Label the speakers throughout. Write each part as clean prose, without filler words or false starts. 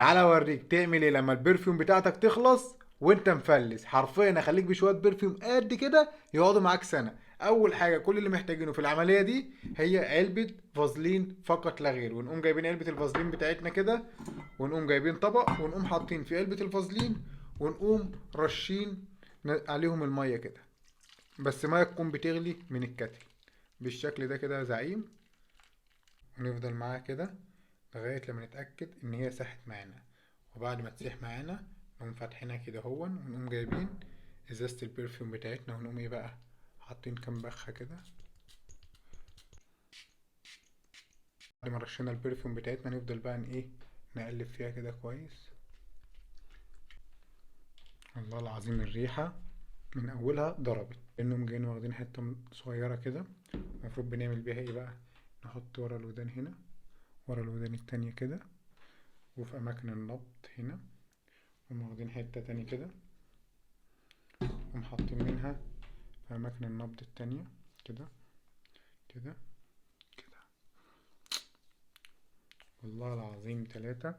Speaker 1: تعالى اوريك تعمل ايه لما البرفيوم بتاعتك تخلص وانت مفلس. حرفيا اخليك بشويه برفيوم قد كده يقعدوا معاك سنه. اول حاجه كل اللي محتاجينه في العمليه دي هي علبه فازلين فقط لا غير. ونقوم جايبين علبه الفازلين بتاعتنا كده، ونقوم جايبين طبق ونقوم حاطين في علبه الفازلين، ونقوم رشين عليهم الميه كده. بس ميه تكون بتغلي من الكتل بالشكل ده كده يا زعيم. ونفضل معاها كده لغاية لما نتأكد إن هي ساحت معانا. وبعد ما تسيح معانا نقوم فاتحينها كده هون، ونقوم جايبين ازازة البرفيوم بتاعتنا، ونقوم ايه بقى حاطين كام بخة كده. بعد ما رشينا البرفيوم بتاعتنا نفضل بقى ايه نقلب فيها كده كويس. والله العظيم الريحة من أولها ضربت. إنهم جايين واخدين حتة صغيرة كده، المفروض بنعمل بيها ايه بقى. نحط ورا الودان هنا، ورا الودان التانية كده، وفي أماكن النبض هنا. نقوم واخدين حتة تانية كده ومحطين منها في أماكن النبض التانية كده كده كده. والله العظيم تلاتة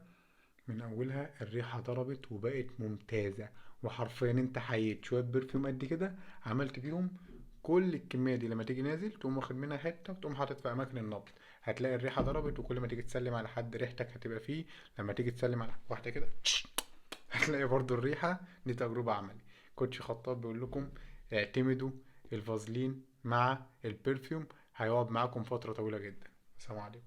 Speaker 1: من أولها الريحة ضربت وبقت ممتازة. وحرفيا انت حييت شوية برفيوم قد كده عملت بيهم كل الكمية دي. لما تيجي نازل تقوم واخد منها حتة وتقوم حاطط في أماكن النبض، هتلاقي الريحة ضربت. وكل ما تيجي تسلم على حد ريحتك هتبقى فيه. لما تيجي تسلم على واحدة كده هتلاقي برضو الريحة. دي تجربة عملي. كوتش خطاب بيقول لكم اعتمدوا الفازلين مع البرفيوم، هيقعد معاكم فترة طويلة جدا. السلام عليكم.